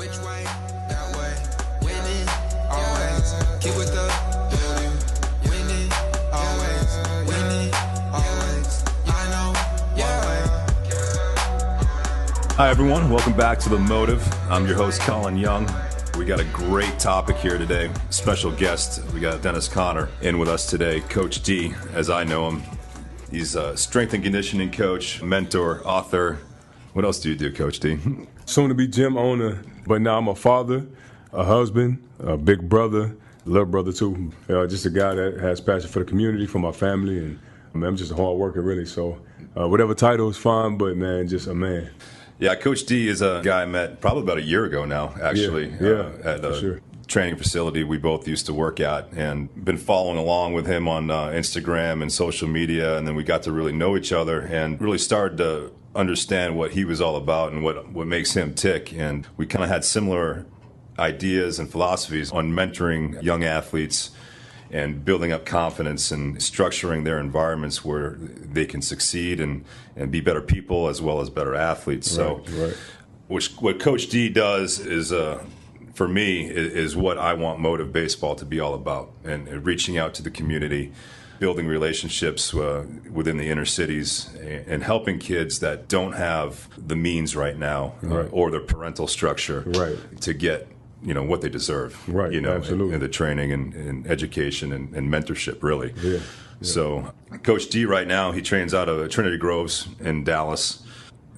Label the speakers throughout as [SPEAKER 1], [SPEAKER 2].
[SPEAKER 1] Which way? That way. Winning, always. Keep with the building. Winning, always. Winning, always. I know, yeah.
[SPEAKER 2] Hi, everyone. Welcome back to The Motive. I'm your host, Colin Young. We got a great topic here today. Special guest. We got Dennis Conner in with us today. Coach D, as I know him. He's a strength and conditioning coach, mentor, author. What else do you do, Coach D?
[SPEAKER 3] Soon to be gym owner, but now I'm a father, a husband, a big brother, little brother too. Just a guy that has passion for the community, for my family, and I'm just a hard worker really. So whatever title is fine, but man, just a man.
[SPEAKER 2] Yeah, Coach D is a guy I met probably about a year ago now, actually, at a training facility we both used to work at, and been following along with him on Instagram and social media, and then we got to really know each other and really started to understand what he was all about and what makes him tick. And we kind of had similar ideas and philosophies on mentoring young athletes and building up confidence and structuring their environments where they can succeed and be better people as well as better athletes.
[SPEAKER 3] Right.
[SPEAKER 2] What Coach D does is, for me, is what I want Motive Baseball to be all about, and reaching out to the community, building relationships within the inner cities, and helping kids that don't have the means right now or the parental structure to get what they deserve,
[SPEAKER 3] absolutely,
[SPEAKER 2] in the training and education and mentorship, really.
[SPEAKER 3] Yeah.
[SPEAKER 2] So Coach D right now, he trains out of Trinity Groves in Dallas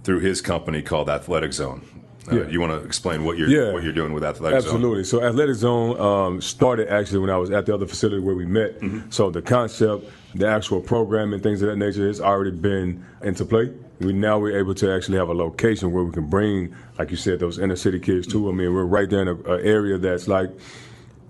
[SPEAKER 2] through his company called Athletic Zone. You want to explain what you're doing with Athletic Zone?
[SPEAKER 3] Absolutely. So Athletic Zone started actually when I was at the other facility where we met. Mm-hmm. So the concept, the actual program and things of that nature has already been into play. We're able to actually have a location where we can bring, like you said, those inner city kids too. I mean, we're right there in an area that's like,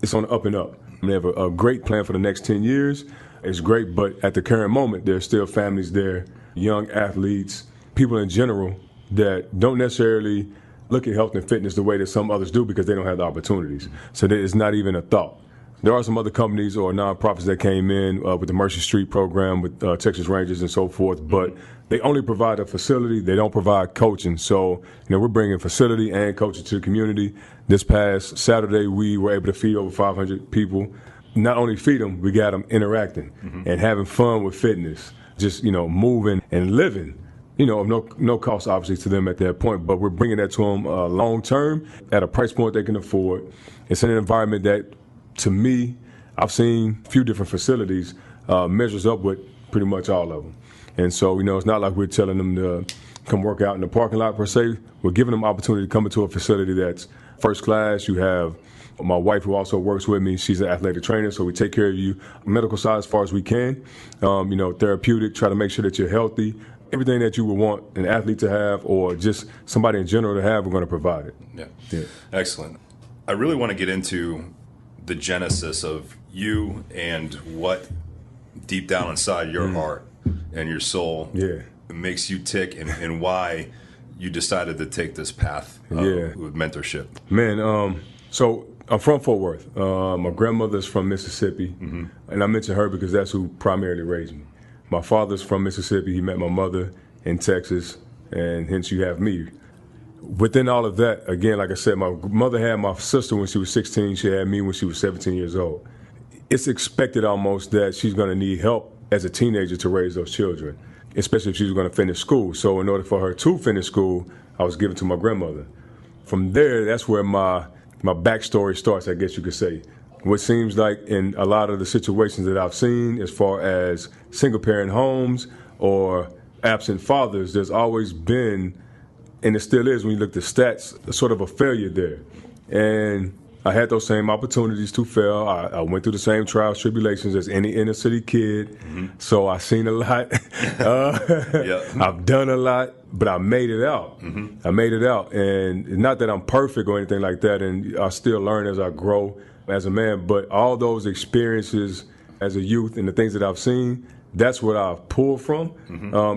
[SPEAKER 3] it's on the up and up. We have a great plan for the next 10 years. It's great, but at the current moment, there's still families there, young athletes, people in general that don't necessarily look at health and fitness the way that some others do because they don't have the opportunities. So that it's not even a thought. There are some other companies or nonprofits that came in with the Mercy Street program with Texas Rangers and so forth, but they only provide a facility. They don't provide coaching. So, we're bringing facility and coaching to the community. This past Saturday, we were able to feed over 500 people. Not only feed them, we got them interacting and having fun with fitness, just, moving and living. Of no cost, obviously, to them at that point, but we're bringing that to them long term at a price point they can afford. It's in an environment that, to me, I've seen a few different facilities measures up with pretty much all of them. And so, it's not like we're telling them to come work out in the parking lot per se. We're giving them opportunity to come into a facility that's first class. You have my wife who also works with me. She's an athletic trainer, so we take care of you medical side as far as we can. Therapeutic, try to make sure that you're healthy. Everything that you would want an athlete to have or just somebody in general to have, we're going to provide it.
[SPEAKER 2] Yeah. Excellent. I really want to get into the genesis of you and what deep down inside your heart and your soul makes you tick and why you decided to take this path with mentorship.
[SPEAKER 3] Man, so I'm from Fort Worth. My grandmother's from Mississippi, and I mention her because that's who primarily raised me. My father's from Mississippi. He met my mother in Texas, and hence you have me. Within all of that, again, like I said, my mother had my sister when she was 16. She had me when she was 17 years old. It's expected almost that she's going to need help as a teenager to raise those children, especially if she's going to finish school. So in order for her to finish school, I was given to my grandmother. From there, that's where my backstory starts, I guess you could say. What seems like in a lot of the situations that I've seen as far as single-parent homes or absent fathers, there's always been, and it still is when you look at the stats, sort of a failure there. And I had those same opportunities to fail. I went through the same trials, tribulations as any inner-city kid, so I've seen a lot. I've done a lot, but I made it out. I made it out, and not that I'm perfect or anything like that, and I still learn as I grow as a man, but all those experiences as a youth and the things that I've seen, that's what I've pulled from.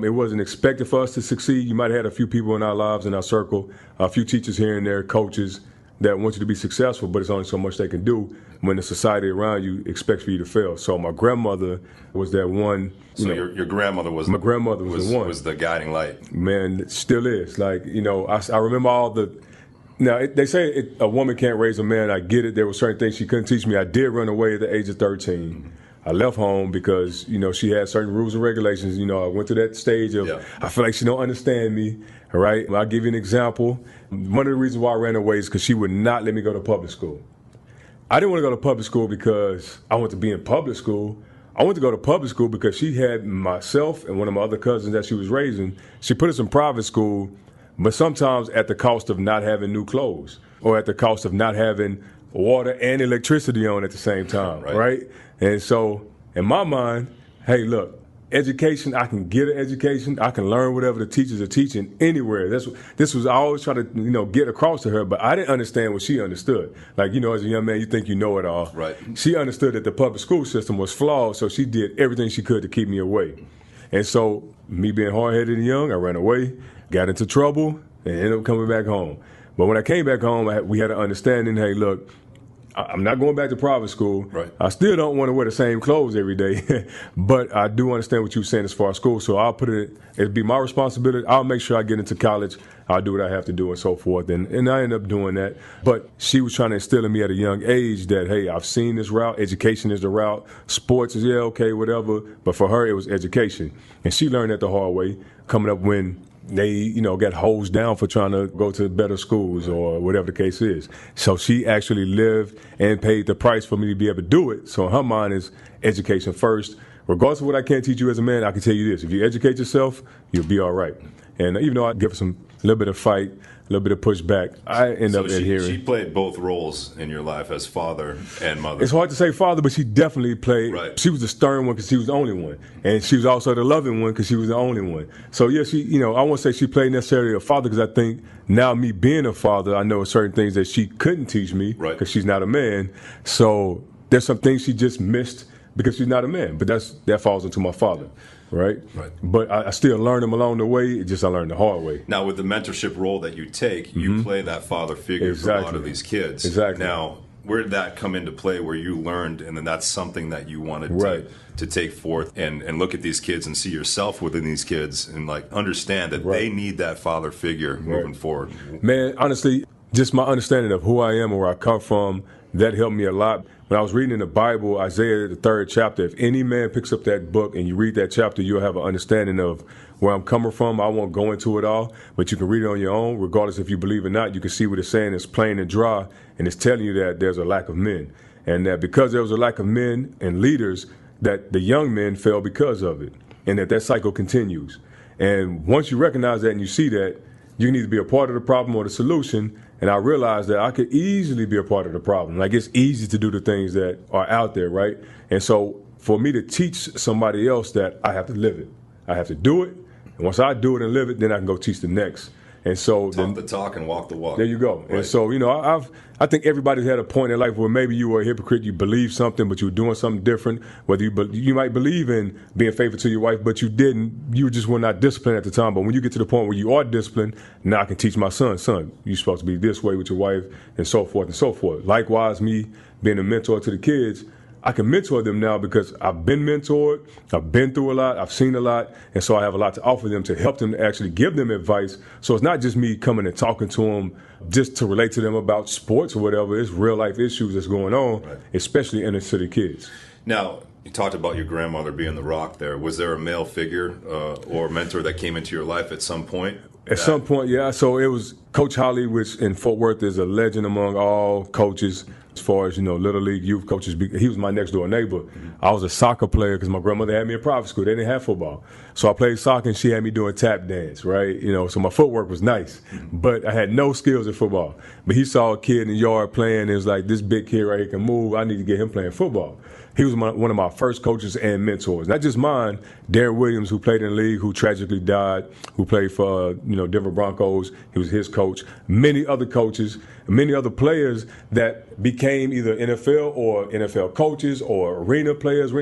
[SPEAKER 3] It wasn't expected for us to succeed. You might have had a few people in our lives, in our circle, a few teachers here and there, coaches that want you to be successful, but it's only so much they can do when the society around you expects for you to fail. So my grandmother was that one.
[SPEAKER 2] Your grandmother was
[SPEAKER 3] my grandmother was the one.
[SPEAKER 2] Was the guiding light.
[SPEAKER 3] Man, it still is. Like, I remember all the Now, they say a woman can't raise a man. I get it. There were certain things she couldn't teach me. I did run away at the age of 13. I left home because, she had certain rules and regulations. I went to that stage of, I feel like she don't understand me, all right? I'll give you an example. One of the reasons why I ran away is because she would not let me go to public school. I didn't want to go to public school because I wanted to be in public school. I went to go to public school because she had myself and one of my other cousins that she was raising. She put us in private school, but sometimes at the cost of not having new clothes or at the cost of not having water and electricity on at the same time, right? And so in my mind, hey, look, education, I can get an education. I can learn whatever the teachers are teaching anywhere. This was I always try to, get across to her, but I didn't understand what she understood. Like, as a young man, you think you know it all.
[SPEAKER 2] Right.
[SPEAKER 3] She understood that the public school system was flawed, so she did everything she could to keep me away. And so me being hard-headed and young, I ran away, got into trouble, and ended up coming back home. But when I came back home, we had an understanding, hey, look, I'm not going back to private school.
[SPEAKER 2] Right.
[SPEAKER 3] I still don't want to wear the same clothes every day, but I do understand what you're saying as far as school. So I'll put it'd be my responsibility. I'll make sure I get into college. I'll do what I have to do and so forth. And I end up doing that. But she was trying to instill in me at a young age that, hey, I've seen this route. Education is the route. Sports is, okay, whatever. But for her, it was education. And she learned that the hard way, coming up when they, got hosed down for trying to go to better schools or whatever the case is. So she actually lived and paid the price for me to be able to do it. So in her mind is education first. Regardless of what I can't teach you as a man, I can tell you this. If you educate yourself, you'll be all right. And even though I give her a little bit of fight, a little bit of pushback, I end up adhering.
[SPEAKER 2] She played both roles in your life as father and mother.
[SPEAKER 3] It's hard to say father, but she definitely played.
[SPEAKER 2] Right.
[SPEAKER 3] She was the stern one because she was the only one. And she was also the loving one because she was the only one. So, yeah, she, I won't say she played necessarily a father because I think now me being a father, I know certain things that she couldn't teach me because she's not a man. So there's some things she just missed because she's not a man. But that falls into my father. Right. But I still learned them along the way. It's just I learned the hard way.
[SPEAKER 2] Now, with the mentorship role that you take, you play that father figure for a lot of these kids.
[SPEAKER 3] Exactly.
[SPEAKER 2] Now, where did that come into play where you learned and then that's something that you wanted to take forth and look at these kids and see yourself within these kids and like understand that they need that father figure moving forward?
[SPEAKER 3] Man, honestly, just my understanding of who I am and where I come from, that helped me a lot. When I was reading in the Bible, Isaiah, the 3rd chapter, if any man picks up that book and you read that chapter, you'll have an understanding of where I'm coming from. I won't go into it all, but you can read it on your own. Regardless if you believe it or not, you can see what it's saying. It's plain and dry, and it's telling you that there's a lack of men. And that because there was a lack of men and leaders, that the young men fell because of it, and that cycle continues. And once you recognize that and you see that, you can either be a part of the problem or the solution. And I realized that I could easily be a part of the problem. Like, it's easy to do the things that are out there, right? And so for me to teach somebody else that, I have to live it. I have to do it. And once I do it and live it, then I can go teach the next. And so
[SPEAKER 2] talk the talk and walk the walk.
[SPEAKER 3] There you go. Right. And so, I think everybody's had a point in life where maybe you were a hypocrite, you believed something, but you were doing something different. Whether you might believe in being faithful to your wife, but you didn't. You just were not disciplined at the time. But when you get to the point where you are disciplined, now I can teach my son, you're supposed to be this way with your wife, and so forth and so forth. Likewise, me being a mentor to the kids, I can mentor them now because I've been mentored, I've been through a lot, I've seen a lot, and so I have a lot to offer them to help them to actually give them advice. So it's not just me coming and talking to them just to relate to them about sports or whatever. It's real life issues that's going on, especially inner city kids.
[SPEAKER 2] Now, you talked about your grandmother being the rock there. Was there a male figure or mentor that came into your life at some point?
[SPEAKER 3] At some point, yeah. So it was Coach Holly, which in Fort Worth is a legend among all coaches. As far as, Little League youth coaches, he was my next door neighbor. I was a soccer player because my grandmother had me in private school. They didn't have football. So I played soccer and she had me doing tap dance, right? So my footwork was nice, but I had no skills in football. But he saw a kid in the yard playing and was like, this big kid right here can move. I need to get him playing football. He was one of my first coaches and mentors. Not just mine, Darren Williams, who played in the league, who tragically died, who played for Denver Broncos. He was his coach. Many other coaches, many other players that became either NFL or NFL coaches or arena players.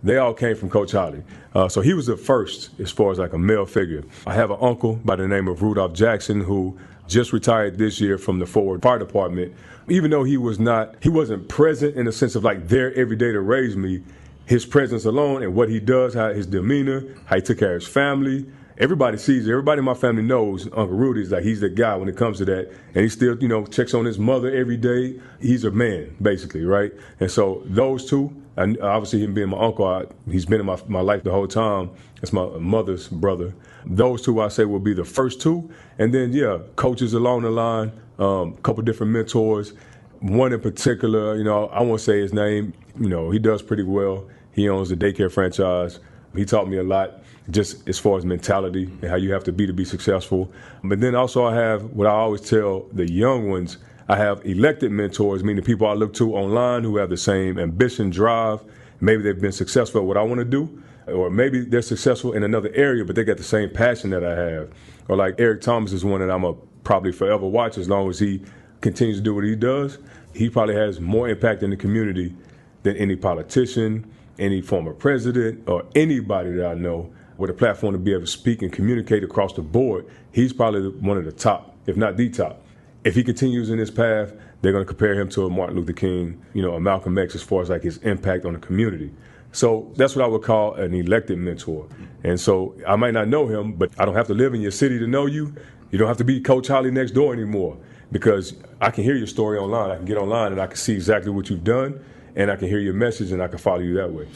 [SPEAKER 3] They all came from Coach Holly. So he was the first as far as like a male figure. I have an uncle by the name of Rudolph Jackson who just retired this year from the Fort Worth Fire Department. Even though he wasn't present in the sense of like there every day to raise me, his presence alone and what he does, how his demeanor, how he took care of his family, everybody sees it. Everybody in my family knows Uncle Rudy's like, he's the guy when it comes to that. And he still, checks on his mother every day. He's a man, basically, right? And so those two, and obviously him being my uncle, he's been in my life the whole time. That's my mother's brother. Those two, I say, will be the first two. And then, coaches along the line, a couple different mentors. One in particular, I won't say his name. He does pretty well. He owns a daycare franchise. He taught me a lot, just as far as mentality and how you have to be successful. But then also I have what I always tell the young ones, I have elected mentors, meaning people I look to online who have the same ambition, drive. Maybe they've been successful at what I want to do, or maybe they're successful in another area, but they got the same passion that I have. Or like Eric Thomas is one that I'm a probably forever watch as long as he continues to do what he does. He probably has more impact in the community than any politician, any former president, or anybody that I know with a platform to be able to speak and communicate across the board. He's probably one of the top, if not the top. If he continues in this path, they're going to compare him to a Martin Luther King, a Malcolm X as far as like his impact on the community. So that's what I would call an elected mentor. And so I might not know him, but I don't have to live in your city to know you. You don't have to be Coach Holly next door anymore, because I can hear your story online. I can get online and I can see exactly what you've done, and I can hear your message and I can follow you that way.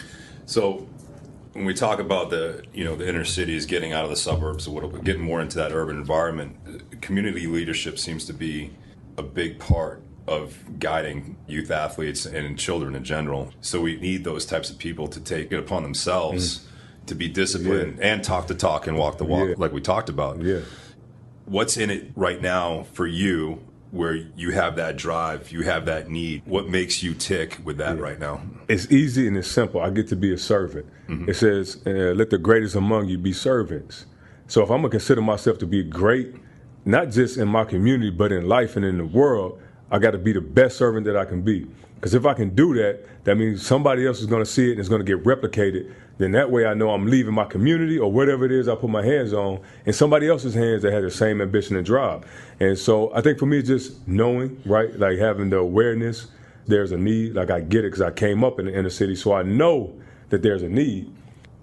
[SPEAKER 2] So when we talk about the inner cities, getting out of the suburbs, getting more into that urban environment, community leadership seems to be a big part of guiding youth athletes and children in general. So we need those types of people to take it upon themselves to be disciplined and talk the talk and walk the walk, like we talked about.
[SPEAKER 3] Yeah.
[SPEAKER 2] What's in it right now for you where you have that drive, you have that need? What makes you tick with that right now?
[SPEAKER 3] It's easy and it's simple. I get to be a servant. It says, let the greatest among you be servants. So if I'm going to consider myself to be great, not just in my community, but in life and in the world, I got to be the best servant that I can be. Because if I can do that, that means somebody else is going to see it and it's going to get replicated. Then that way I know I'm leaving my community or whatever it is I put my hands on in somebody else's hands that has the same ambition and drive. And so I think for me, it's just knowing, right, like having the awareness, there's a need. Like I get it because I came up in the inner city, so I know that there's a need.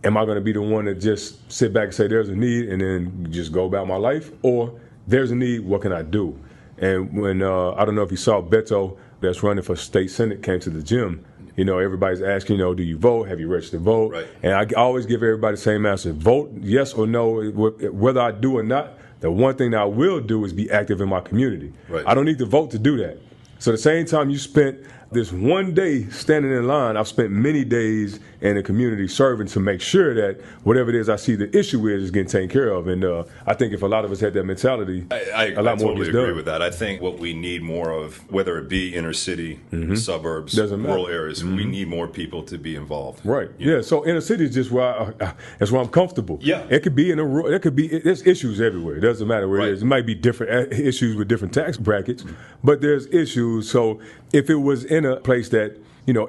[SPEAKER 3] Am I going to be the one that just sit back and say there's a need and then just go about my life? Or there's a need, what can I do? And when, I don't know if you saw Beto that's running for state senate came to the gym, everybody's asking, do you vote? Have you registered to vote?
[SPEAKER 2] Right.
[SPEAKER 3] And I always give everybody the same answer. Vote yes or no. Whether I do or not, the one thing that I will do is be active in my community.
[SPEAKER 2] Right.
[SPEAKER 3] I don't need to vote to do that. So the same time you spent this one day standing in line, I've spent many days in the community serving to make sure that whatever it is I see the issue is getting taken care of. And I think if a lot of us had that mentality, a lot more
[SPEAKER 2] totally
[SPEAKER 3] gets done.
[SPEAKER 2] agree with that. I think what we need more of, whether it be inner city, suburbs, rural areas, we need more people to be involved.
[SPEAKER 3] Right. Yeah. So inner city is just where that's where I'm comfortable.
[SPEAKER 2] Yeah.
[SPEAKER 3] It could be in a rural. It could be. There's issues everywhere. It doesn't matter where it is. It might be different issues with different tax brackets, but there's issues. So if it was in a place that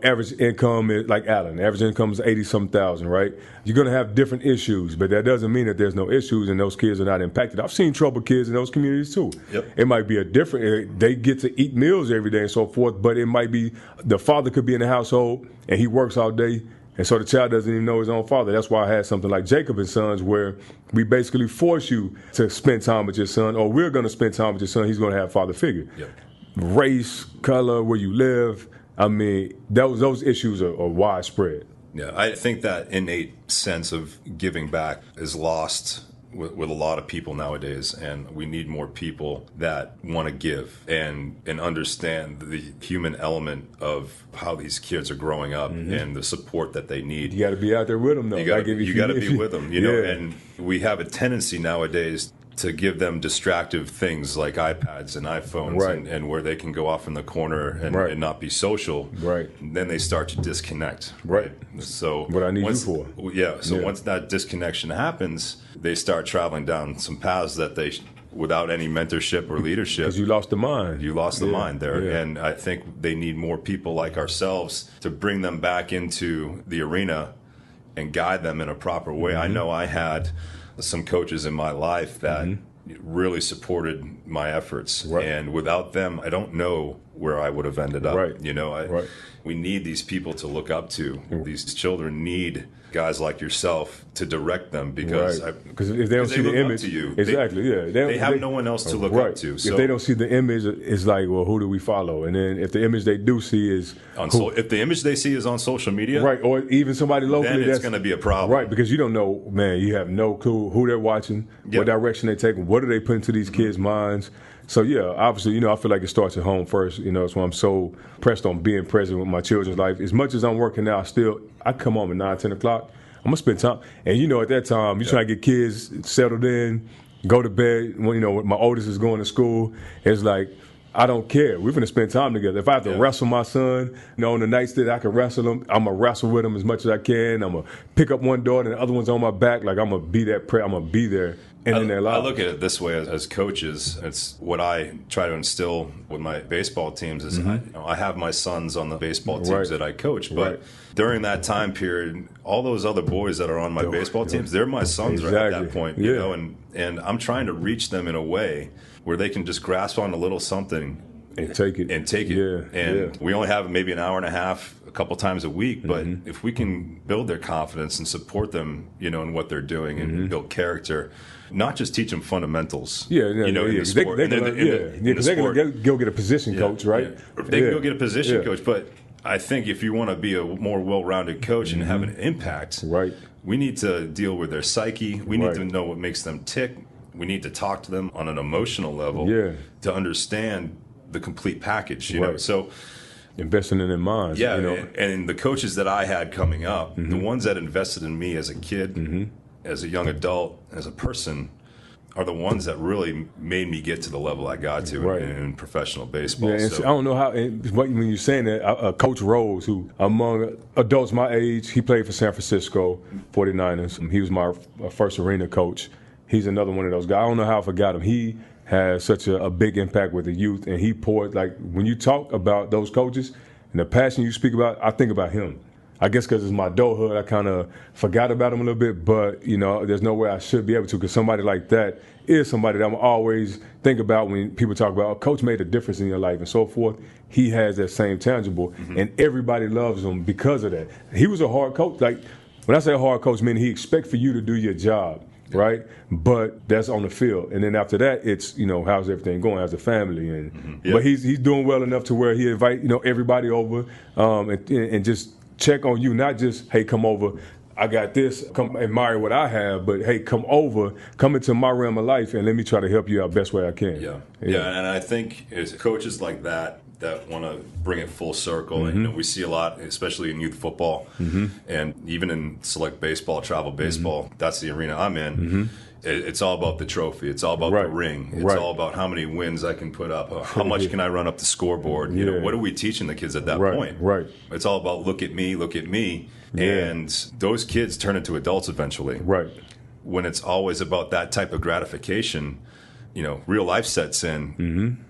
[SPEAKER 3] average income is like Allen, average income is 80-some thousand, right? You're going to have different issues, but that doesn't mean that there's no issues and those kids are not impacted. I've seen troubled kids in those communities too.
[SPEAKER 2] Yep.
[SPEAKER 3] It might be they get to eat meals every day and so forth, but it might be the father could be in the household and he works all day, and so the child doesn't even know his own father. That's why I had something like Jacob and Sons, where we basically force you to spend time with your son, or we're going to spend time with your son. He's going to have a father figure.
[SPEAKER 2] Yep.
[SPEAKER 3] Race, color, where you live. I mean, those issues are widespread.
[SPEAKER 2] Yeah, I think that innate sense of giving back is lost with a lot of people nowadays, and we need more people that want to give and understand the human element of how these kids are growing up and the support that they need.
[SPEAKER 3] You got to be out there with them, though.
[SPEAKER 2] You got to be with them, and we have a tendency nowadays to give them distractive things like iPads and iPhones, and where they can go off in the corner and not be social.
[SPEAKER 3] Right.
[SPEAKER 2] Then they start to disconnect.
[SPEAKER 3] Right.
[SPEAKER 2] So
[SPEAKER 3] what I need you for.
[SPEAKER 2] Yeah. So once that disconnection happens, they start traveling down some paths that they, without any mentorship or leadership.
[SPEAKER 3] Because you lost the mind.
[SPEAKER 2] You lost the mind there.
[SPEAKER 3] Yeah.
[SPEAKER 2] And I think they need more people like ourselves to bring them back into the arena and guide them in a proper way. I know I had some coaches in my life that really supported my efforts. Right. And without them, I don't know where I would have ended up.
[SPEAKER 3] Right.
[SPEAKER 2] You know, we need these people to look up to. These children need guys like yourself to direct them because
[SPEAKER 3] if they don't see the image,
[SPEAKER 2] to you,
[SPEAKER 3] exactly,
[SPEAKER 2] they have no one else to look up to. So
[SPEAKER 3] if they don't see the image, it's like, well, who do we follow? And then if the image they do see is
[SPEAKER 2] if the image they see is on social media,
[SPEAKER 3] right, or even somebody locally,
[SPEAKER 2] then it's going to be a problem,
[SPEAKER 3] right? Because you don't know, man, you have no clue who they're watching, what direction they take, what do they put into these kids' minds. So, yeah, obviously, you know, I feel like it starts at home first. You know, that's why I'm so pressed on being present with my children's life. As much as I'm working now, I come home at 9, 10 o'clock. I'm going to spend time. And, you know, at that time, you're trying to get kids settled in, go to bed. When, you know, when my oldest is going to school, it's like, I don't care. We're going to spend time together. If I have to wrestle my son, you know, on the nights that I can wrestle him, I'm going to wrestle with him as much as I can. I'm going to pick up one daughter and the other one's on my back. Like, I'm going to be that I'm going to be there. And in their lives.
[SPEAKER 2] I look at it this way as coaches. It's what I try to instill with my baseball teams is I have my sons on the baseball teams that I coach, but during that time period, all those other boys that are on my baseball teams, they're my sons right at that point. You know, and I'm trying to reach them in a way where they can just grasp on a little something
[SPEAKER 3] and take it.
[SPEAKER 2] We only have maybe an hour and a half a couple times a week, but if we can build their confidence and support them, you know, in what they're doing and build character, not just teach them fundamentals.
[SPEAKER 3] You know, in the sport. They're going to go get a position coach, right?
[SPEAKER 2] They can go get a position coach, but I think if you want to be a more well-rounded coach and have an impact, we need to deal with their psyche. We need to know what makes them tick. We need to talk to them on an emotional level to understand the complete package, you know. So
[SPEAKER 3] investing in their minds.
[SPEAKER 2] Yeah,
[SPEAKER 3] you know?
[SPEAKER 2] and the coaches that I had coming up, the ones that invested in me as a kid, as a young adult, as a person, are the ones that really made me get to the level I got to in professional baseball.
[SPEAKER 3] Yeah, I don't know how, when you're saying that, Coach Rose, who among adults my age, he played for San Francisco 49ers. He was my first arena coach. He's another one of those guys. I don't know how I forgot him. He has such a big impact with the youth, and he poured, like, when you talk about those coaches and the passion you speak about, I think about him. I guess because it's my adulthood, I kind of forgot about him a little bit, but, you know, there's no way I should be able to, because somebody like that is somebody that I'm always think about when people talk about, oh, coach made a difference in your life and so forth. He has that same tangible, and everybody loves him because of that. He was a hard coach. Like, when I say hard coach, meaning he expects for you to do your job. Right, but that's on the field, and then after that, it's, you know, how's everything going as a family, and but he's doing well enough to where he invite, you know, everybody over, and just check on you, not just, hey, come over, I got this, come admire what I have, but hey, come over, come into my realm of life, and let me try to help you out best way I can.
[SPEAKER 2] Yeah, and I think as coaches like that want to bring it full circle, and you know, we see a lot, especially in youth football, and even in select baseball, travel baseball. That's the arena I'm in. It's all about the trophy. It's all about the ring. It's all about how many wins I can put up. How much can I run up the scoreboard? You know, what are we teaching the kids at that point? It's all about look at me, and those kids turn into adults eventually. When it's always about that type of gratification, you know, real life sets in.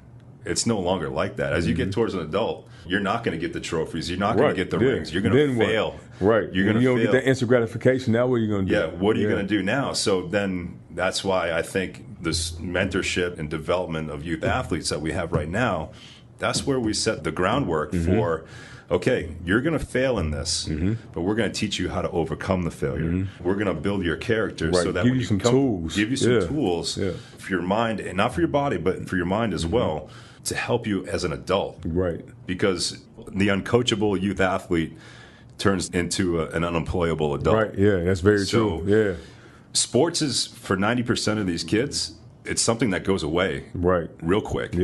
[SPEAKER 2] It's no longer like that. As you get towards an adult, you're not going to get the trophies. You're not going to get the rings. You're going to fail. You're going to fail. You don't get that
[SPEAKER 3] instant gratification. Now what are you going to do?
[SPEAKER 2] Yeah, what are you going to do now? So then that's why I think this mentorship and development of youth athletes that we have right now, that's where we set the groundwork for, okay, you're going to fail in this, but we're going to teach you how to overcome the failure. We're going to build your character so that when you come, give you some tools for your mind, and not for your body, but for your mind as well, to help you as an adult. Because the uncoachable youth athlete turns into an unemployable adult.
[SPEAKER 3] That's very true.
[SPEAKER 2] Sports is, for 90% of these kids, it's something that goes away real quick.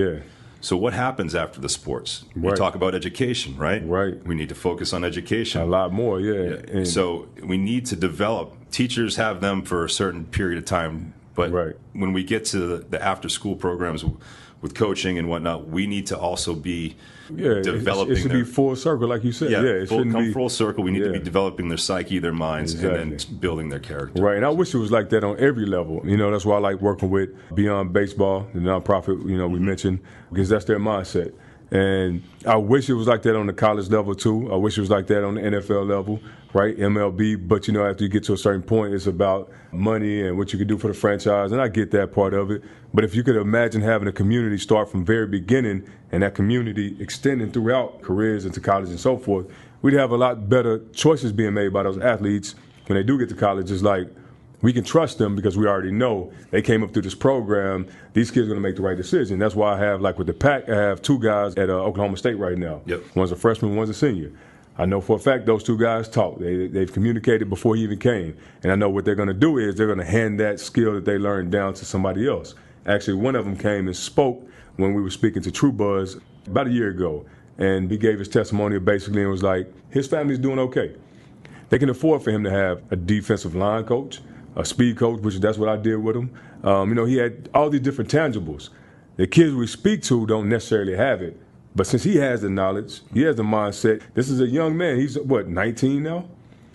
[SPEAKER 2] So what happens after the sports? We talk about education, right? We need to focus on education.
[SPEAKER 3] A lot more, And
[SPEAKER 2] so we need to develop. Teachers have them for a certain period of time, but when we get to the after-school programs with coaching and whatnot, we need to also be developing.
[SPEAKER 3] It should be full circle, like you said.
[SPEAKER 2] It shouldn't be full circle. We need to be developing their psyche, their minds, and then building their character.
[SPEAKER 3] And I wish it was like that on every level. You know, that's why I like working with Beyond Baseball, the nonprofit, you know, we mentioned, because that's their mindset. And I wish it was like that on the college level too. I wish it was like that on the NFL level, right? MLB. But you know, after you get to a certain point, it's about money and what you can do for the franchise. And I get that part of it. But if you could imagine having a community start from very beginning and that community extending throughout careers into college and so forth, we'd have a lot better choices being made by those athletes when they do get to college. It's like, we can trust them because we already know they came up through this program. These kids are going to make the right decision. That's why I have, like with the P.A.K, I have 2 guys at Oklahoma State right now.
[SPEAKER 2] Yep.
[SPEAKER 3] One's a freshman, one's a senior. I know for a fact those 2 guys talk. They've communicated before he even came. And I know what they're going to do is they're going to hand that skill that they learned down to somebody else. Actually, one of them came and spoke when we were speaking to True Buzz about a year ago. And he gave his testimonial basically and was like, his family's doing okay. They can afford for him to have a defensive line coach, a speed coach, which that's what I did with him. You know, he had all these different tangibles. The kids we speak to don't necessarily have it. But since he has the knowledge, he has the mindset, this is a young man. He's, 19 now?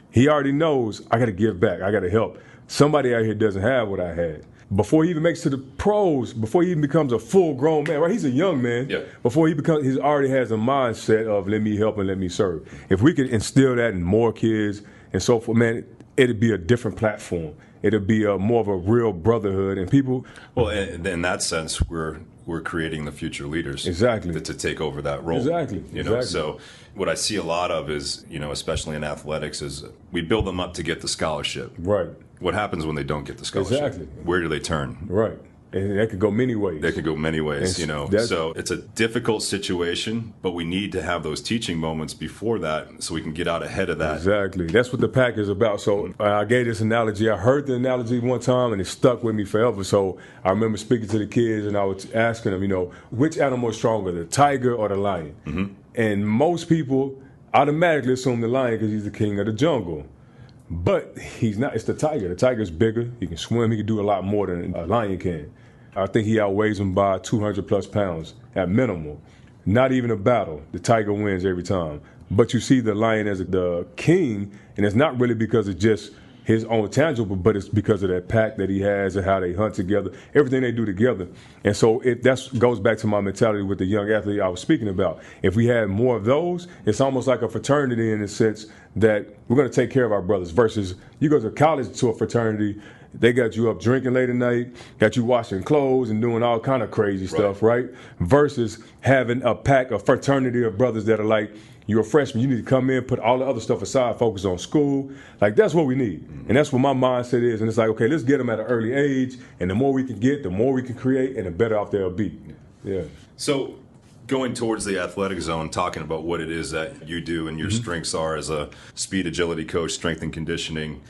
[SPEAKER 3] He already knows, I got to give back. I got to help. Somebody out here doesn't have what I had. Before he even makes it to the pros, before he even becomes a full-grown man, right? He's a young man.
[SPEAKER 2] Yeah.
[SPEAKER 3] Before he already has a mindset of let me help and let me serve. If we could instill that in more kids and so forth, man, it'd be a different platform. It'll be more of a real brotherhood, and people.
[SPEAKER 2] Well, in that sense, we're creating the future leaders.
[SPEAKER 3] Exactly.
[SPEAKER 2] To take over that role.
[SPEAKER 3] Exactly.
[SPEAKER 2] You know,
[SPEAKER 3] exactly.
[SPEAKER 2] So what I see a lot of is, you know, especially in athletics, is we build them up to get the scholarship.
[SPEAKER 3] Right.
[SPEAKER 2] What happens when they don't get the scholarship?
[SPEAKER 3] Exactly.
[SPEAKER 2] Where do they turn?
[SPEAKER 3] Right. And that could go many ways.
[SPEAKER 2] They could go many ways,
[SPEAKER 3] And
[SPEAKER 2] you know. So it's a difficult situation, but we need to have those teaching moments before that so we can get out ahead of that.
[SPEAKER 3] Exactly. That's what the P.A.K is about. So I gave this analogy. I heard the analogy one time, and it stuck with me forever. So I remember speaking to the kids, and I was asking them, you know, which animal is stronger, the tiger or the lion? Mm-hmm. And most people automatically assume the lion because he's the king of the jungle. But he's not. It's the tiger. The tiger's bigger. He can swim. He can do a lot more than a lion can. I think he outweighs him by 200-plus pounds at minimum. Not even a battle. The tiger wins every time. But you see the lion as the king, and it's not really because it's just his own tangible, but it's because of that pack that he has and how they hunt together, everything they do together. And so that goes back to my mentality with the young athlete I was speaking about. If we had more of those, it's almost like a fraternity in the sense that we're going to take care of our brothers versus you go to college to a fraternity, they got you up drinking late at night, got you washing clothes and doing all kind of crazy stuff, right? Versus having a pack, a fraternity of brothers that are like, you're a freshman, you need to come in, put all the other stuff aside, focus on school. Like, that's what we need. And that's what my mindset is. And it's like, okay, let's get them at an early age. And the more we can get, the more we can create, and the better off they'll be. Yeah.
[SPEAKER 2] So going towards the athletic zone, talking about what it is that you do and your strengths are as a speed agility coach, strength and conditioning,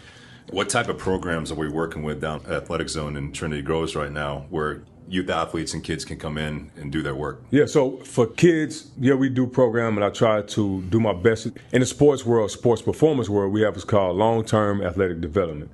[SPEAKER 2] what type of programs are we working with down at Athletic Zone in Trinity Groves right now where youth athletes and kids can come in and do their work?
[SPEAKER 3] Yeah, so for kids, yeah, we do program, and I try to do my best. In the sports world, sports performance world, we have what's called long-term athletic development.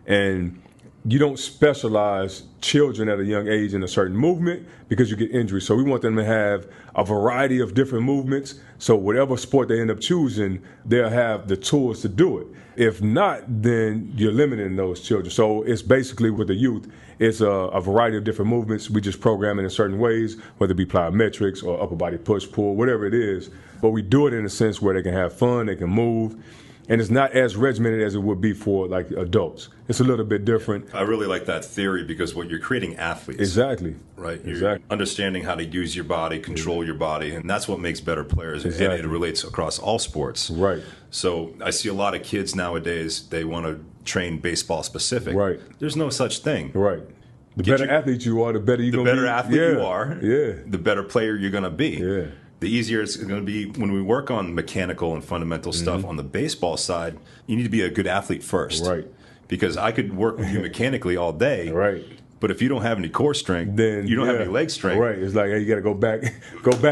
[SPEAKER 3] And you don't specialize children at a young age in a certain movement because you get injuries. So we want them to have a variety of different movements. So whatever sport they end up choosing, they'll have the tools to do it. If not, then you're limiting those children. So it's basically with the youth, it's a variety of different movements. We just program it in certain ways, whether it be plyometrics or upper body push, pull, whatever it is. But we do it in a sense where they can have fun, they can move. And it's not as regimented as it would be for like adults. It's a little bit different.
[SPEAKER 2] I really like that theory because what you're creating athletes.
[SPEAKER 3] Exactly.
[SPEAKER 2] Right. You're
[SPEAKER 3] exactly.
[SPEAKER 2] Understanding how to use your body, control your body, and that's what makes better players.
[SPEAKER 3] Exactly.
[SPEAKER 2] And it relates across all sports.
[SPEAKER 3] Right.
[SPEAKER 2] So I see a lot of kids nowadays, they want to train baseball specific.
[SPEAKER 3] Right.
[SPEAKER 2] There's no such thing.
[SPEAKER 3] Right. The better athlete you are, the better you're going to be.
[SPEAKER 2] The better athlete you are,
[SPEAKER 3] yeah,
[SPEAKER 2] the better player you're going to be.
[SPEAKER 3] Yeah.
[SPEAKER 2] The easier it's going to be when we work on mechanical and fundamental stuff on the baseball side. You need to be a good athlete first.
[SPEAKER 3] Right.
[SPEAKER 2] Because I could work with you mechanically all day.
[SPEAKER 3] Right.
[SPEAKER 2] But if you don't have any core strength,
[SPEAKER 3] then
[SPEAKER 2] you don't have any leg strength.
[SPEAKER 3] Right. It's like, hey, you got to go back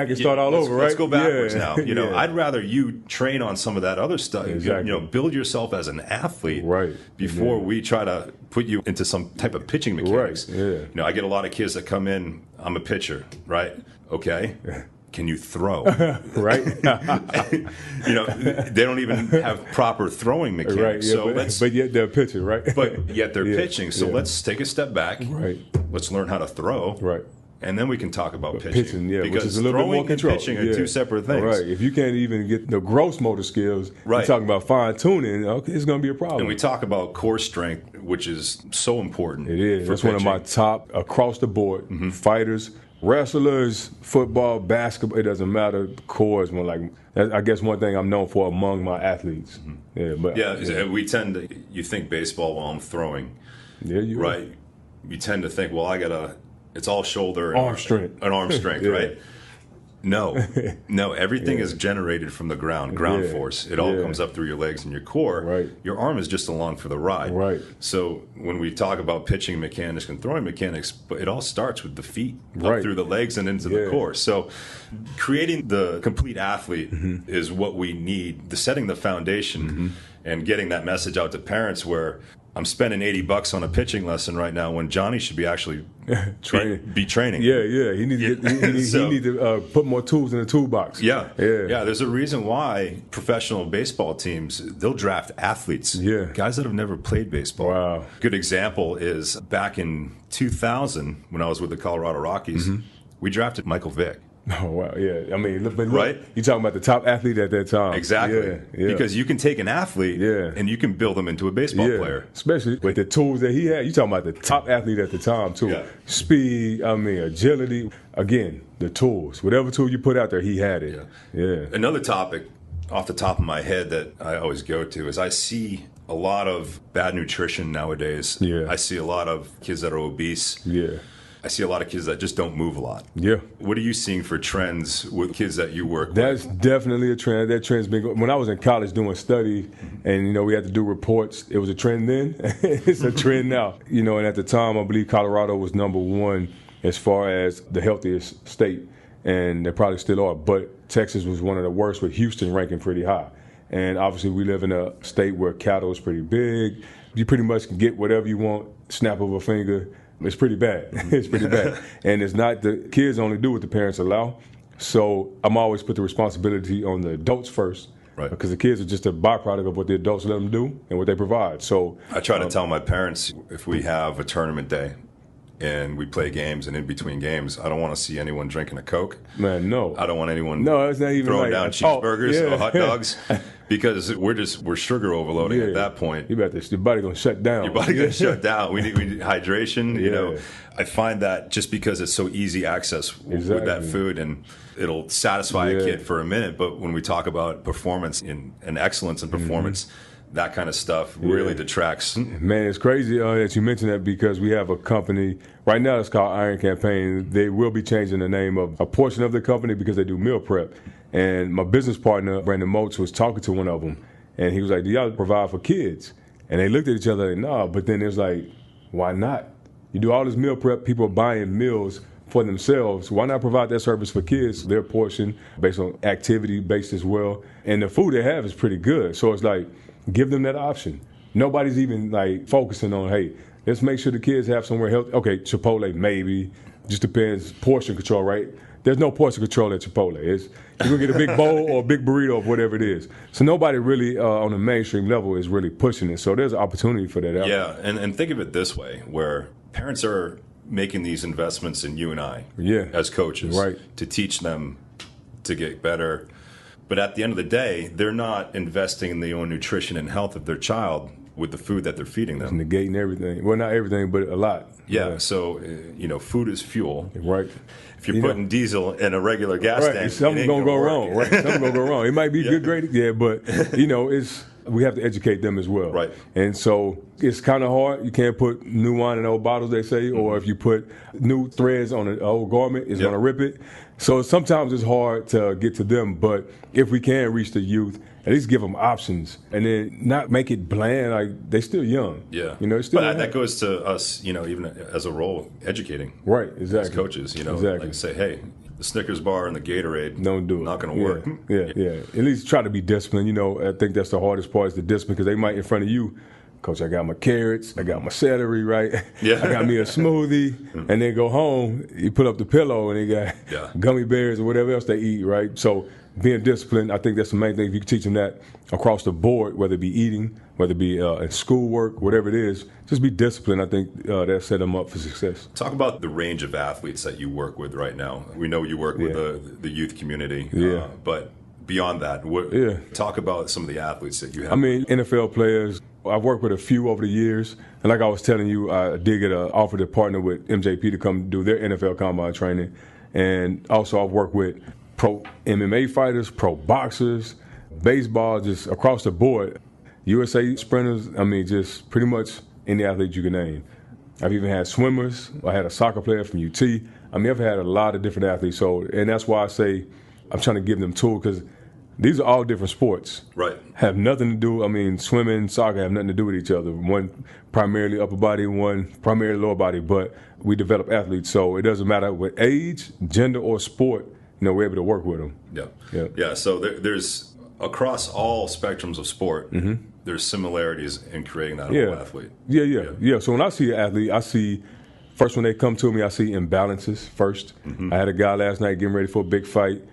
[SPEAKER 3] and start all over, right?
[SPEAKER 2] Let's go backwards now. You know,
[SPEAKER 3] Yeah.
[SPEAKER 2] I'd rather you train on some of that other stuff.
[SPEAKER 3] Exactly.
[SPEAKER 2] You know, build yourself as an athlete
[SPEAKER 3] Right.
[SPEAKER 2] before we try to put you into some type of pitching mechanics.
[SPEAKER 3] Right. Yeah.
[SPEAKER 2] You know, I get a lot of kids that come in, I'm a pitcher, right? Okay. Can you throw?
[SPEAKER 3] Right.
[SPEAKER 2] You know, they don't even have proper throwing mechanics.
[SPEAKER 3] Right. Yeah,
[SPEAKER 2] So
[SPEAKER 3] but yet they're pitching, right?
[SPEAKER 2] but yet they're
[SPEAKER 3] Yeah,
[SPEAKER 2] pitching. So
[SPEAKER 3] yeah.
[SPEAKER 2] let's take a step back.
[SPEAKER 3] Right.
[SPEAKER 2] Let's learn how to throw.
[SPEAKER 3] Right.
[SPEAKER 2] and then we can talk about pitching.
[SPEAKER 3] Yeah,
[SPEAKER 2] because
[SPEAKER 3] which is a little bit more control.
[SPEAKER 2] Pitching are two separate things.
[SPEAKER 3] Right. If you can't even get the gross motor skills,
[SPEAKER 2] right.
[SPEAKER 3] You're talking about fine tuning. Okay, it's going to be a problem.
[SPEAKER 2] And we talk about core strength, which is so important.
[SPEAKER 3] It is. That's
[SPEAKER 2] pitching.
[SPEAKER 3] One of my top across the board fighters, wrestlers, football, basketball. It doesn't matter. Core is more like. I guess one thing I'm known for among my athletes.
[SPEAKER 2] We tend to. You think baseball while I'm throwing.
[SPEAKER 3] Yeah, you
[SPEAKER 2] right. You tend to think, well, it's all shoulder,
[SPEAKER 3] arm strength,
[SPEAKER 2] right? No, everything is generated from the ground force. It all comes up through your legs and your core.
[SPEAKER 3] Right.
[SPEAKER 2] Your arm is just along for the ride.
[SPEAKER 3] Right.
[SPEAKER 2] So when we talk about pitching mechanics and throwing mechanics, it all starts with the feet up through the legs and into the core. So creating the complete athlete is what we need. Setting the foundation and getting that message out to parents where I'm spending $80 on a pitching lesson right now when Johnny should be actually be training.
[SPEAKER 3] Yeah. He needs to put more tools in the toolbox.
[SPEAKER 2] Yeah. There's a reason why professional baseball teams, they'll draft athletes.
[SPEAKER 3] Yeah.
[SPEAKER 2] Guys that have never played baseball.
[SPEAKER 3] Wow.
[SPEAKER 2] Good example is back in 2000 when I was with the Colorado Rockies, we drafted Michael Vick.
[SPEAKER 3] Oh, wow, yeah. I mean, look,
[SPEAKER 2] right?
[SPEAKER 3] You're talking about the top athlete at that time.
[SPEAKER 2] Exactly.
[SPEAKER 3] Yeah.
[SPEAKER 2] Because you can take an athlete and you can build them into a baseball player.
[SPEAKER 3] Especially with the tools that he had. You're talking about the top athlete at the time, too.
[SPEAKER 2] Yeah.
[SPEAKER 3] Speed, agility. Again, the tools. Whatever tool you put out there, he had it. Yeah.
[SPEAKER 2] Another topic off the top of my head that I always go to is I see a lot of bad nutrition nowadays.
[SPEAKER 3] Yeah.
[SPEAKER 2] I see a lot of kids that are obese.
[SPEAKER 3] Yeah.
[SPEAKER 2] I see a lot of kids that just don't move a lot.
[SPEAKER 3] Yeah.
[SPEAKER 2] What are you seeing for trends with kids that you work with?
[SPEAKER 3] That's definitely a trend. That trend's been going. When I was in college doing study and, we had to do reports, it was a trend then. It's a trend now. And at the time, I believe Colorado was number one as far as the healthiest state, and they probably still are. But Texas was one of the worst, with Houston ranking pretty high. And obviously, we live in a state where cattle is pretty big. You pretty much can get whatever you want, snap of a finger. It's pretty bad. It's pretty bad. And it's not, the kids only do what the parents allow. So I'm always put the responsibility on the adults first.
[SPEAKER 2] Right.
[SPEAKER 3] Because the kids are just a byproduct of what the adults let them do and what they provide. So
[SPEAKER 2] I try to tell my parents, if we have a tournament day and we play games, and in between games, I don't want to see anyone drinking a Coke.
[SPEAKER 3] Man, no.
[SPEAKER 2] I don't want anyone
[SPEAKER 3] it's not even
[SPEAKER 2] throwing down cheeseburgers or hot dogs. Because we're sugar overloading at that point.
[SPEAKER 3] Your body gonna shut down.
[SPEAKER 2] Your body gonna shut down. We need hydration. I find that just because it's so easy access with that food, and it'll satisfy a kid for a minute. But when we talk about performance and excellence in performance, that kind of stuff really detracts.
[SPEAKER 3] Man, it's crazy that you mentioned that, because we have a company right now that's called Iron Campaign. They will be changing the name of a portion of the company because they do meal prep. And my business partner, Brandon Moats, was talking to one of them, and he was like, do y'all provide for kids? And they looked at each other like, no, but then it was like, why not? You do all this meal prep, people are buying meals for themselves. Why not provide that service for kids, their portion, based on activity-based as well? And the food they have is pretty good. So it's like, give them that option. Nobody's even like focusing on, hey, let's make sure the kids have somewhere healthy. Okay, Chipotle, maybe. Just depends, portion control, right? There's no portion control at Chipotle. You're going to get a big bowl or a big burrito of whatever it is. So nobody really on the mainstream level is really pushing it. So there's an opportunity for that.
[SPEAKER 2] Yeah, and think of it this way, where parents are making these investments in you and I as coaches to teach them to get better. But at the end of the day, they're not investing in the own nutrition and health of their child with the food that they're feeding them.
[SPEAKER 3] It's negating everything. Well, not everything, but a lot.
[SPEAKER 2] Yeah, so, food is fuel.
[SPEAKER 3] Right.
[SPEAKER 2] If you're putting diesel in a regular gas tank,
[SPEAKER 3] something's going to go wrong. Right. Something's going to go wrong. It might be good, great, but, we have to educate them as well.
[SPEAKER 2] Right.
[SPEAKER 3] And so it's kind of hard. You can't put new wine in old bottles, they say, or if you put new threads on an old garment, it's going to rip it. So sometimes it's hard to get to them, but if we can reach the youth, at least give them options, and then not make it bland. Like, they're still young.
[SPEAKER 2] Yeah.
[SPEAKER 3] Still
[SPEAKER 2] that goes to us, even as a role, educating.
[SPEAKER 3] Right, exactly.
[SPEAKER 2] As coaches, like say, hey, the Snickers bar and the Gatorade,
[SPEAKER 3] don't do it.
[SPEAKER 2] Not going to work.
[SPEAKER 3] Yeah. At least try to be disciplined. I think that's the hardest part, is the discipline, because they might in front of you, Coach, I got my carrots, I got my celery, right?
[SPEAKER 2] Yeah.
[SPEAKER 3] I got me a smoothie, and then go home, you put up the pillow, and they got gummy bears or whatever else they eat, right? So being disciplined, I think that's the main thing. If you can teach them that across the board, whether it be eating, whether it be in schoolwork, whatever it is, just be disciplined. I think that set them up for success.
[SPEAKER 2] Talk about the range of athletes that you work with right now. We know you work with the youth community, but beyond that, talk about some of the athletes that you have.
[SPEAKER 3] I mean, NFL players. I've worked with a few over the years, and like I was telling you, I did get an offer to partner with MJP to come do their NFL combine training, and also I've worked with pro MMA fighters, pro boxers, baseball, just across the board, USA sprinters. I mean, just pretty much any athlete you can name. I've even had swimmers. I had a soccer player from UT. I mean, I've had a lot of different athletes. So, and that's why I say I'm trying to give them tools, because these are all different sports.
[SPEAKER 2] Right.
[SPEAKER 3] Have nothing to do, I mean, swimming, soccer have nothing to do with each other. One primarily upper body, one primarily lower body, but we develop athletes. So it doesn't matter what age, gender, or sport, we're able to work with them.
[SPEAKER 2] Yeah. So there's, across all spectrums of sport, there's similarities in creating that whole athlete.
[SPEAKER 3] Yeah. So when I see an athlete, I see, first when they come to me, I see imbalances first. I had a guy last night getting ready for a big fight.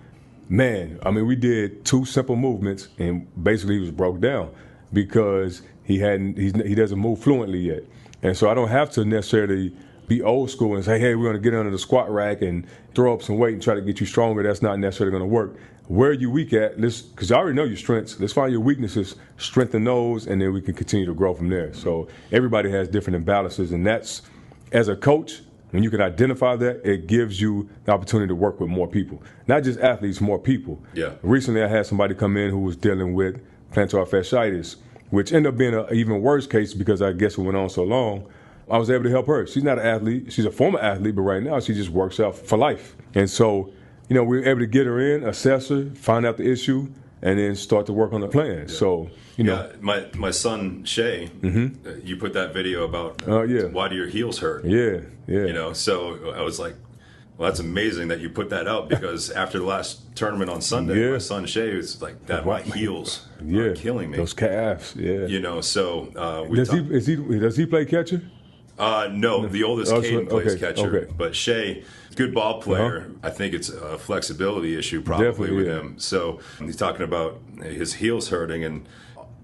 [SPEAKER 3] Man, I mean, we did 2 simple movements, and basically he was broke down because he doesn't move fluently yet. And so I don't have to necessarily be old school and say, hey, we're going to get under the squat rack and throw up some weight and try to get you stronger. That's not necessarily going to work. Where are you weak at? Because I already know your strengths. Let's find your weaknesses, strengthen those, and then we can continue to grow from there. So everybody has different imbalances, and that's, as a coach, when you can identify that, it gives you the opportunity to work with more people. Not just athletes, more people.
[SPEAKER 2] Yeah.
[SPEAKER 3] Recently, I had somebody come in who was dealing with plantar fasciitis, which ended up being an even worse case because I guess it went on so long. I was able to help her. She's not an athlete. She's a former athlete, but right now she just works out for life. And so, we were able to get her in, assess her, find out the issue, and then start to work on the plan. Yeah. So,
[SPEAKER 2] my son Shay, you put that video about why do your heels hurt?
[SPEAKER 3] Yeah.
[SPEAKER 2] So I was like, well, that's amazing that you put that out, because after the last tournament on Sunday, my son Shay was like, Dad, my heels are killing me.
[SPEAKER 3] Those calves,
[SPEAKER 2] So
[SPEAKER 3] does he play catcher?
[SPEAKER 2] No, the oldest Caden plays catcher, but Shay, good ball player. I think it's a flexibility issue probably with him. So he's talking about his heels hurting, and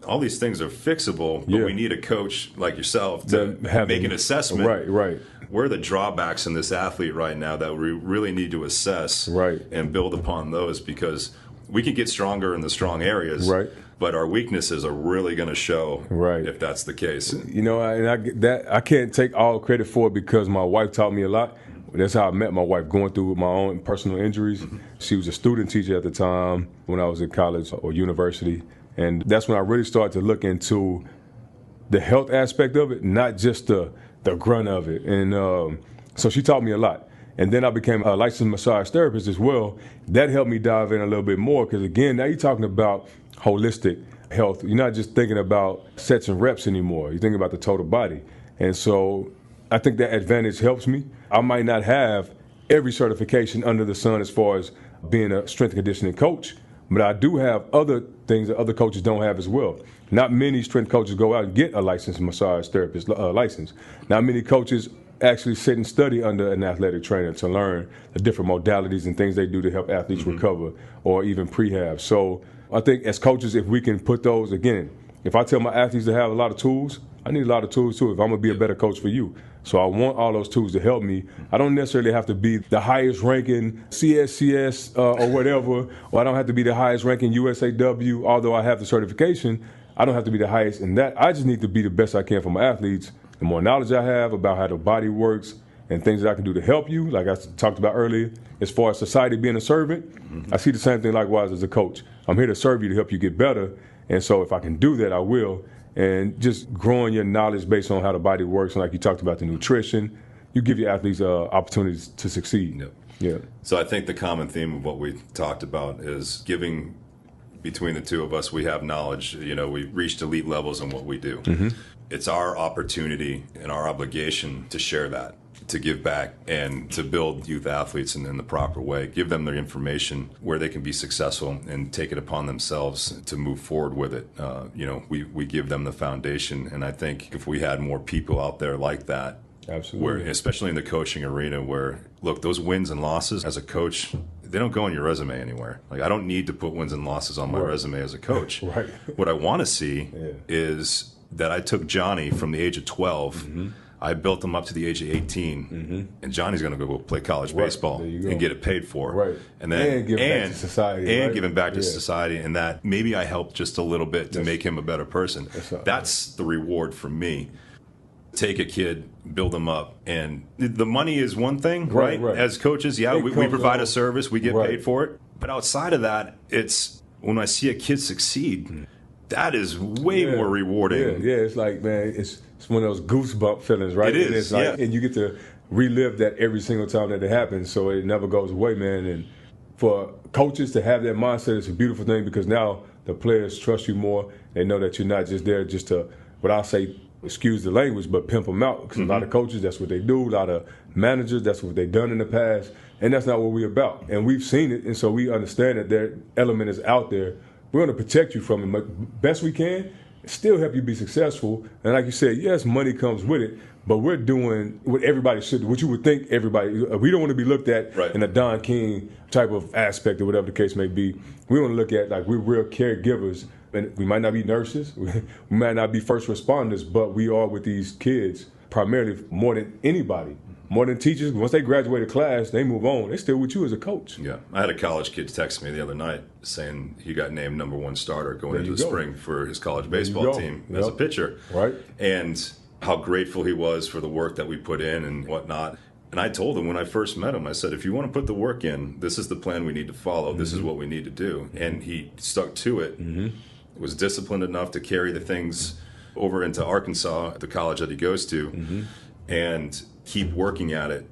[SPEAKER 2] all these things are fixable, but we need a coach like yourself to make an assessment.
[SPEAKER 3] Right.
[SPEAKER 2] Where are the drawbacks in this athlete right now that we really need to assess and build upon those, because we can get stronger in the strong areas.
[SPEAKER 3] Right.
[SPEAKER 2] But our weaknesses are really going to show if that's the case.
[SPEAKER 3] And I can't take all credit for it, because my wife taught me a lot. That's how I met my wife, going through my own personal injuries. She was a student teacher at the time when I was in college or university. And that's when I really started to look into the health aspect of it, not just the grunt of it. And so she taught me a lot. And then I became a licensed massage therapist as well. That helped me dive in a little bit more, because, again, now you're talking about holistic health. You're not just thinking about sets and reps anymore. You're thinking about the total body. And so I think that advantage helps me. I might not have every certification under the sun as far as being a strength and conditioning coach, but I do have other things that other coaches don't have as well. Not many strength coaches go out and get a licensed massage therapist license. Not many coaches actually sit and study under an athletic trainer to learn the different modalities and things they do to help athletes recover or even prehab. So I think as coaches, if we can put those, again, if I tell my athletes to have a lot of tools, I need a lot of tools too if I'm going to be a better coach for you. So I want all those tools to help me. I don't necessarily have to be the highest ranking CSCS or whatever, or I don't have to be the highest ranking USAW, although I have the certification. I don't have to be the highest in that. I just need to be the best I can for my athletes. The more knowledge I have about how the body works and things that I can do to help you, like I talked about earlier, as far as society being a servant, I see the same thing likewise as a coach. I'm here to serve you to help you get better. And so if I can do that, I will. And just growing your knowledge based on how the body works, and like you talked about the nutrition, you give your athletes opportunities to succeed. Yeah.
[SPEAKER 2] So I think the common theme of what we talked about is giving, between the two of us, we have knowledge. We reached elite levels in what we do. It's our opportunity and our obligation to share that, to give back, and to build youth athletes in the proper way. Give them their information where they can be successful and take it upon themselves to move forward with it. We give them the foundation, and I think if we had more people out there like that,
[SPEAKER 3] absolutely,
[SPEAKER 2] especially in the coaching arena, where, look, those wins and losses as a coach, they don't go on your resume anywhere. Like, I don't need to put wins and losses on my resume as a coach.
[SPEAKER 3] Right.
[SPEAKER 2] What I want to see is that I took Johnny from the age of 12. I built him up to the age of 18, and Johnny's going to go play college baseball and get it paid for.
[SPEAKER 3] Right.
[SPEAKER 2] And then
[SPEAKER 3] give back to society.
[SPEAKER 2] And giving back to society. And that maybe I helped just a little bit to make him a better person. That's the reward for me. Take a kid, build him up, and the money is one thing, right? As coaches, we provide a service, we get paid for it. But outside of that, it's when I see a kid succeed, that is way more rewarding.
[SPEAKER 3] Yeah, it's like, man, it's one of those goosebump feelings, right?
[SPEAKER 2] It is,
[SPEAKER 3] and it's like, and you get to relive that every single time that it happens, so it never goes away, man. And for coaches to have that mindset is a beautiful thing, because now the players trust you more. They know that you're not just there just to, what I'll say, excuse the language, but pimp them out. Because a lot of coaches, that's what they do. A lot of managers, that's what they've done in the past. And that's not what we're about. And we've seen it, and so we understand that their element is out there. We're going to protect you from it best we can, still help you be successful. And like you said, yes, money comes with it, but we're doing what everybody should do, what you would think everybody. We don't want to be looked at in a Don King type of aspect or whatever the case may be. We want to look at like we're real caregivers. And we might not be nurses, we might not be first responders, but we are with these kids primarily more than anybody, more than teachers. Once they graduate a class, they move on. They're still with you as a coach.
[SPEAKER 2] Yeah. I had a college kid text me the other night saying he got named #1 starter going into the spring for his college baseball team as a pitcher.
[SPEAKER 3] Right.
[SPEAKER 2] And how grateful he was for the work that we put in and whatnot. And I told him when I first met him, I said, if you want to put the work in, this is the plan we need to follow. This is what we need to do. And he stuck to it. Was disciplined enough to carry the things over into Arkansas, the college that he goes to, and keep working at it.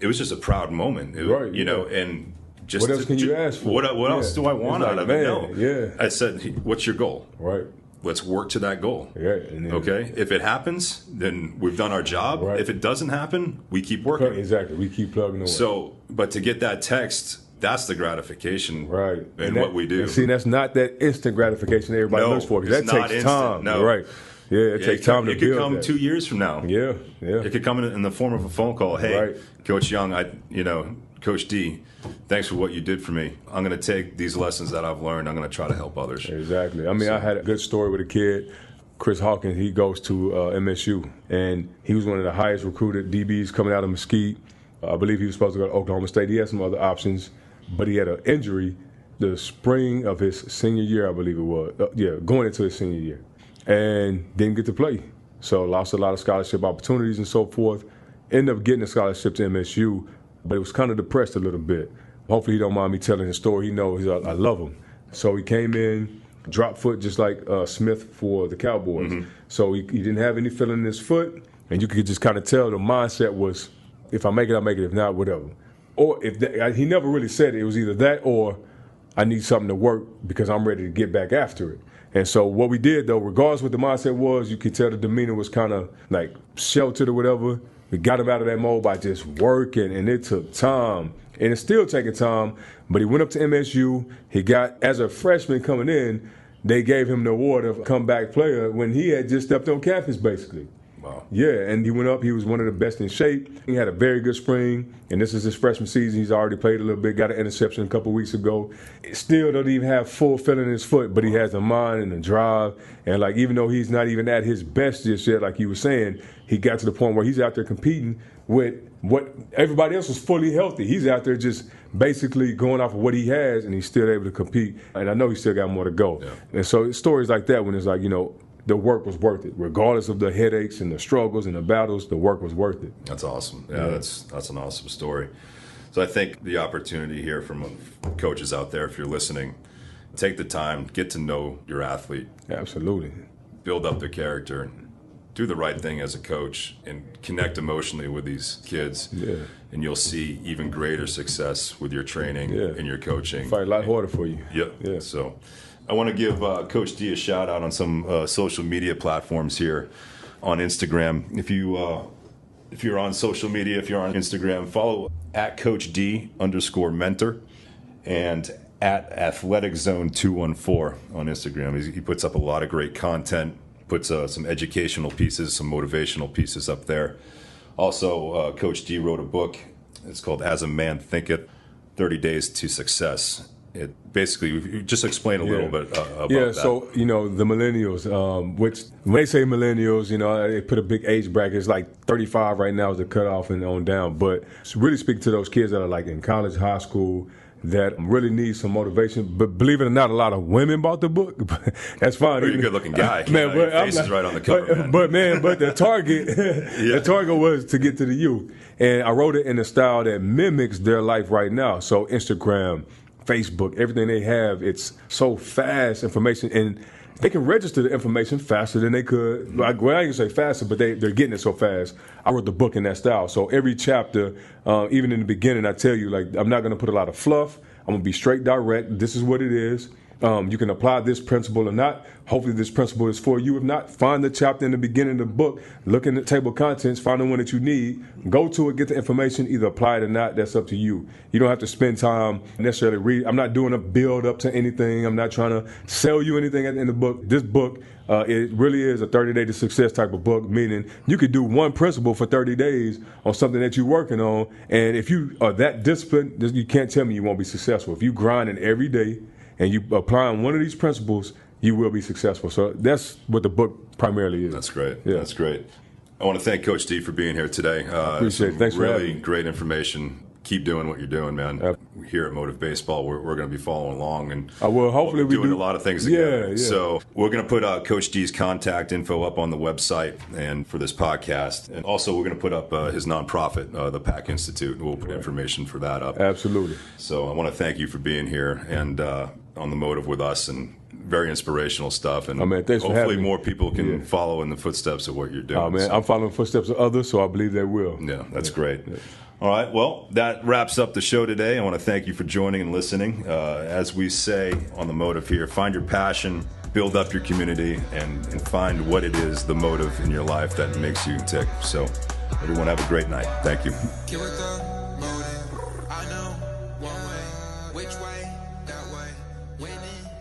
[SPEAKER 2] It was just a proud moment, you know, and just
[SPEAKER 3] what else can you ask for?
[SPEAKER 2] What else do I want out of it? No. I said, what's your goal?
[SPEAKER 3] Right.
[SPEAKER 2] Let's work to that goal. Okay? If it happens, then we've done our job. If it doesn't happen, we keep working.
[SPEAKER 3] Exactly. We keep plugging away.
[SPEAKER 2] So, but to get that text, that's the gratification in what we do.
[SPEAKER 3] And see, that's not that instant gratification that everybody looks for. Because that takes time. Right. Yeah, it takes time to build.
[SPEAKER 2] It could come 2 years from now.
[SPEAKER 3] Yeah.
[SPEAKER 2] It could come in the form of a phone call. Hey, Coach Young, Coach D, thanks for what you did for me. I'm going to take these lessons that I've learned. I'm going to try to help others.
[SPEAKER 3] Exactly. I mean, I had a good story with a kid, Chris Hawkins. He goes to MSU, and he was one of the highest recruited DBs coming out of Mesquite. I believe he was supposed to go to Oklahoma State. He had some other options, but he had an injury the spring of his senior year, I believe it was. Going into his senior year. And didn't get to play. So lost a lot of scholarship opportunities and so forth. Ended up getting a scholarship to MSU, but it was kind of depressed a little bit. Hopefully he don't mind me telling his story. He knows I love him. So he came in, dropped foot just like Smith for the Cowboys. So he didn't have any feeling in his foot, and you could just kind of tell the mindset was, if I make it, I make it. If not, whatever. Or he never really said it. It was either that or I need something to work because I'm ready to get back after it. And so what we did, though, regardless what the mindset was, you could tell the demeanor was kind of like sheltered or whatever. We got him out of that mode by just working, and it took time. And it's still taking time, but he went up to MSU. He got, as a freshman coming in, they gave him the award of comeback player when he had just stepped on campus, basically.
[SPEAKER 2] Wow.
[SPEAKER 3] Yeah, and he went up. He was one of the best in shape. He had a very good spring, and this is his freshman season. He's already played a little bit, got an interception a couple weeks ago. Still doesn't even have full feeling in his foot, but he has the mind and the drive. And, like, even though he's not even at his best just yet, like you were saying, he got to the point where he's out there competing with what everybody else was fully healthy. He's out there just basically going off of what he has, and he's still able to compete. And I know he's still got more to go. Yeah. And so it's stories like that when it's like, the work was worth it. Regardless of the headaches and the struggles and the battles, the work was worth it.
[SPEAKER 2] That's awesome. Yeah, that's an awesome story. So I think the opportunity here from coaches out there, if you're listening, take the time, get to know your athlete.
[SPEAKER 3] Absolutely.
[SPEAKER 2] Build up their character. Do the right thing as a coach and connect emotionally with these kids. Yeah. And you'll see even greater success with your training and your coaching.
[SPEAKER 3] Fight a lot harder for you.
[SPEAKER 2] Yep. Yeah. So I want to give Coach D a shout out on some social media platforms here on Instagram. If you're on social media, if you're on Instagram, follow @CoachD_mentor and @AthleticZone214 on Instagram. He puts up a lot of great content, puts some educational pieces, some motivational pieces up there. Also, Coach D wrote a book. It's called As a Man Thinketh. 30 Days to Success. It basically, just explain a little bit about that.
[SPEAKER 3] So, the millennials, which when they say millennials, they put a big age bracket. It's like 35 right now is the cutoff and on down. But it's really speaking to those kids that are like in college, high school, that really need some motivation. But believe it or not, a lot of women bought the book. That's fine.
[SPEAKER 2] You're a good-looking guy.
[SPEAKER 3] Man,
[SPEAKER 2] your face is right on the cover,
[SPEAKER 3] but the target, the target was to get to the youth. And I wrote it in a style that mimics their life right now. So Instagram, Facebook, everything they have, it's so fast information, and they can register the information faster than they could. Well, I ain't gonna say faster, but they're getting it so fast. I wrote the book in that style. So every chapter, even in the beginning, I tell you, like, I'm not gonna put a lot of fluff. I'm gonna be straight direct. This is what it is. You can apply this principle or not. Hopefully this principle is for you. If not, find the chapter in the beginning of the book, look in the table of contents, find the one that you need, go to it, get the information, either apply it or not. That's up to you. You don't have to spend time necessarily read. I'm not doing a build up to anything. I'm not trying to sell you anything in the book. This book, it really is a 30 Day to Success type of book, meaning you could do one principle for 30 days on something that you're working on. And if you are that disciplined, you can't tell me you won't be successful. If you grinding every day, and you apply on one of these principles, you will be successful. So that's what the book primarily is.
[SPEAKER 2] That's great.
[SPEAKER 3] Yeah.
[SPEAKER 2] That's great. I want to thank Coach D for being here today.
[SPEAKER 3] Appreciate it. Thanks for having me.
[SPEAKER 2] Really great information. Keep doing what you're doing, man. Here at Motive Baseball, we're going to be following along, and
[SPEAKER 3] hopefully we're
[SPEAKER 2] doing a lot of things together.
[SPEAKER 3] Yeah.
[SPEAKER 2] So we're going to put Coach D's contact info up on the website and for this podcast, and also we're going to put up his nonprofit, the P.A.K Institute. We'll put information for that up.
[SPEAKER 3] Absolutely.
[SPEAKER 2] So I want to thank you for being here and on the Motive with us, and very inspirational stuff. And
[SPEAKER 3] thanks for
[SPEAKER 2] hopefully
[SPEAKER 3] having me.
[SPEAKER 2] more people can follow in the footsteps of what you're doing.
[SPEAKER 3] I'm following the footsteps of others, so I believe they will.
[SPEAKER 2] Yeah, that's great. Yeah. All right, well, that wraps up the show today. I want to thank you for joining and listening. As we say on the Motive here, find your passion, build up your community, and find what it is, the motive in your life that makes you tick. So everyone have a great night. Thank you.
[SPEAKER 1] Get with the motive. I know one way, which way, that way, winning.